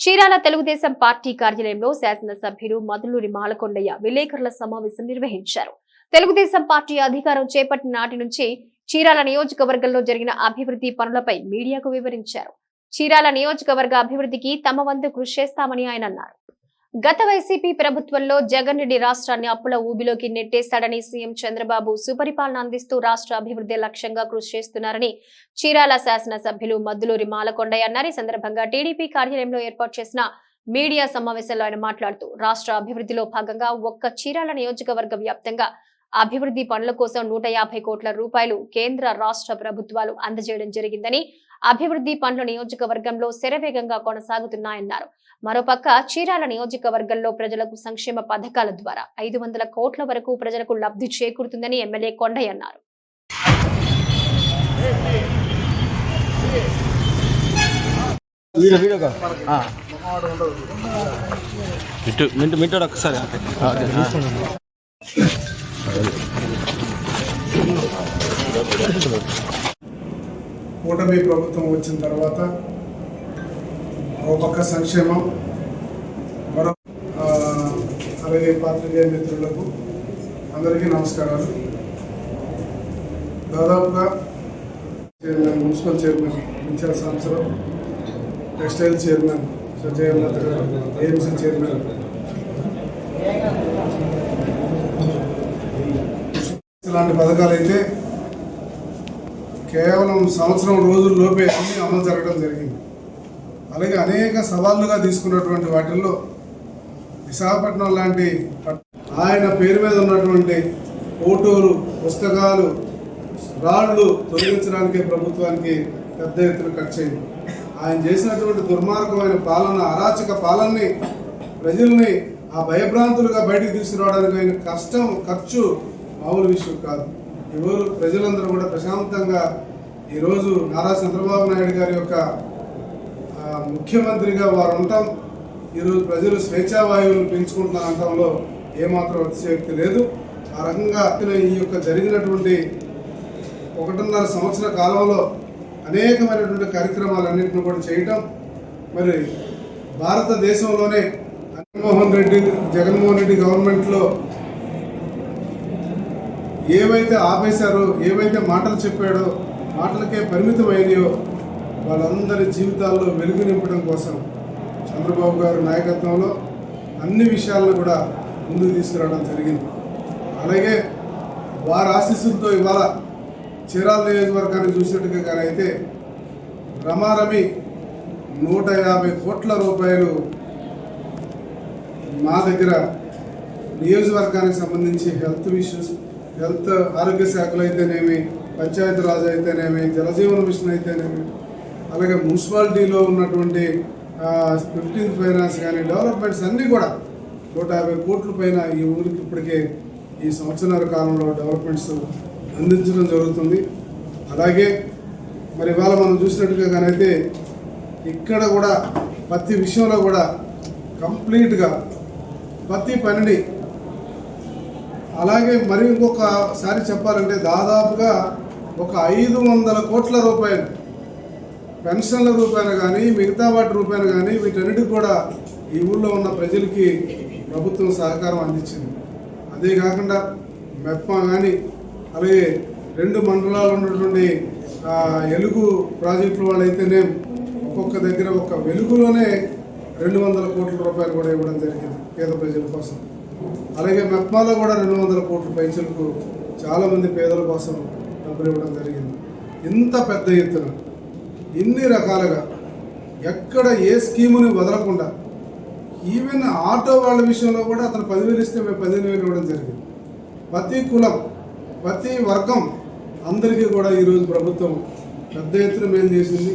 Chirala Telugu Desam party కార్యాలయంలో శాసనసభ్యులు మధులూరి మాలకొండయ్య విలేకరుల సమావేశం నిర్వహించారు. తెలుగుదేశం పార్టీ అధికారం చేపట్టిన నాటి నుంచి చీరాల నియోజకవర్గంలో జరిగిన అభివృద్ధి పనులపై మీడియాకు వివరించారు. చీరాల నియోజకవర్గ అభివృద్ధికి తమ వంతు కృషి చేస్తామని ఆయన అన్నారు. గత వైసీపీ ప్రభుత్వంలో జగన్ రెడ్డి రాష్ట్రాన్ని అప్పుల ఊబిలోకి నెట్టేశాడని సీఎం చంద్రబాబు సుపరిపాలన అందిస్తూ రాష్ట్ర అభివృద్ధి లక్ష్యంగా కృషి చేస్తున్నారని చీరాల శాసనసభ్యులు మధులూరి మాలకొండయ్య అన్నారు. ఈ సందర్భంగా టీడీపీ కార్యాలయంలో ఏర్పాటు చేసిన మీడియా సమావేశంలో ఆయన మాట్లాడుతూ రాష్ట్ర అభివృద్ధిలో భాగంగా ఒక్క చీరాల నియోజకవర్గ వ్యాప్తంగా అభివృద్ధి పనుల కోసం 150 కోట్ల రూపాయలు కేంద్ర రాష్ట్ర ప్రభుత్వాలు అందజేయడం జరిగిందని, అభివృద్ధి పనులు నియోజకవర్గంలో శరవేగంగా కొనసాగుతున్నాయన్నారు. మరోపక్క చీరాల నియోజకవర్గంలో ప్రజలకు సంక్షేమ పథకాల ద్వారా 500 కోట్ల వరకు ప్రజలకు లబ్ధి చేకూరుతుందని ఎమ్మెల్యే కొండయ్య అన్నారు. కూటమి ప్రభుత్వం వచ్చిన తర్వాత ఒక పక్క సంక్షేమం, మరో అలాగే పాత్రికేయ మిత్రులకు అందరికీ నమస్కారాలు. దాదాపుగా చైర్మన్, మున్సిపల్ చైర్మన్ ఇన్ఛార్జ్ సంవత్సరం, టెక్స్టైల్ చైర్మన్ సజయనాథ్ గారు, ఏఎంసీ చైర్మన్ ఇలాంటి పథకాలు అయితే కేవలం సంవత్సరం రోజుల్లోపే అన్ని అమలు జరగడం జరిగింది. అలాగే అనేక సవాళ్లుగా తీసుకున్నటువంటి వాటిల్లో విశాఖపట్నం లాంటి ఆయన పేరు మీద ఉన్నటువంటి ఫోటోలు, పుస్తకాలు, రాళ్లు తొలగించడానికి ప్రభుత్వానికి పెద్ద ఎత్తున ఖర్చు అయింది. ఆయన చేసినటువంటి దుర్మార్గమైన పాలన, అరాచక పాలనని, ప్రజల్ని ఆ భయభ్రాంతులుగా బయటకు తీసుకురావడానికి అయిన కష్టం, ఖర్చు మామూలు విషయం కాదు. ఈరోజు ప్రజలందరూ కూడా ప్రశాంతంగా ఈరోజు నారా చంద్రబాబు నాయుడు గారి యొక్క ముఖ్యమంత్రిగా వారు ఉండటం, ఈరోజు ప్రజలు స్వేచ్ఛావాయువులు పెంచుకుంటున్న అంటంలో ఏమాత్రం అతిశయోక్తి లేదు. ఆ రకంగా ఈ యొక్క జరిగినటువంటి 1.5 సంవత్సర కాలంలో అనేకమైనటువంటి కార్యక్రమాలన్నింటినీ కూడా చేయటం, మరి భారతదేశంలోనే జగన్మోహన్ రెడ్డి గవర్నమెంట్లో ఏవైతే ఆపేశారో, ఏవైతే మాటలు చెప్పాడో, మాటలకే పరిమితమైనయో వాళ్ళందరి జీవితాల్లో వెలుగు నింపడం కోసం చంద్రబాబు గారి నాయకత్వంలో అన్ని విషయాలను కూడా ముందుకు తీసుకురావడం జరిగింది. అలాగే వారి ఆశీస్సులతో ఇవాళ చీరాల నియోజకవర్గాన్ని చూసినట్టుగా కానీ అయితే రమారమి 150 కోట్ల రూపాయలు మా దగ్గర నియోజకవర్గానికి సంబంధించి హెల్త్ ఆరోగ్య శాఖలు అయితేనేమి, పంచాయతీరాజ్ అయితేనేమి, జలజీవన మిషన్ అయితేనేమి, అలాగే మున్సిపాలిటీలో ఉన్నటువంటి 15th ఫైనాన్స్ కానీ డెవలప్మెంట్స్ అన్నీ కూడా 150 కోట్ల పైన ఈ ఊరికి ఇప్పటికే ఈ సంవత్సరాల కాలంలో డెవలప్మెంట్స్ అందించడం జరుగుతుంది. అలాగే మరి ఇవాళ మనం చూసినట్టుగా కానైతే ఇక్కడ కూడా ప్రతి విషయంలో కూడా కంప్లీట్గా ప్రతి పనిని, అలాగే మరి ఇంకొకసారి చెప్పాలంటే దాదాపుగా ఒక 500 కోట్ల రూపాయలు పెన్షన్ల రూపాయలు కానీ, మిగతా వాటి రూపాయలు కానీ, వీటన్నిటికి కూడా ఈ ఊళ్ళో ఉన్న ప్రజలకి ప్రభుత్వం సహకారం అందించింది. అదే కాకుండా మెప్మా కానీ, అలాగే 2 మండలాలు ఉన్నటువంటి ఎలుగు ప్రాజెక్టుల వాళ్ళు అయితేనే ఒక్కొక్క దగ్గర ఒక వెలుగులోనే 200 కోట్ల రూపాయలు కూడా ఇవ్వడం జరిగింది పేద ప్రజల కోసం. అలాగే మెప్మాలో కూడా 200 కోట్ల పైసలకు చాలామంది పేదల కోసం డబ్బులు ఇవ్వడం జరిగింది. ఇంత పెద్ద ఎత్తున ఇన్ని రకాలుగా ఎక్కడ ఏ స్కీముని వదలకుండా, ఈవెన్ ఆటో వాళ్ళ విషయంలో కూడా అతను 10,000 ఇస్తే మేము 15,000 ఇవ్వడం జరిగింది. ప్రతి కులం, ప్రతి వర్గం అందరికీ కూడా ఈరోజు ప్రభుత్వం పెద్ద ఎత్తున మేలు చేసింది.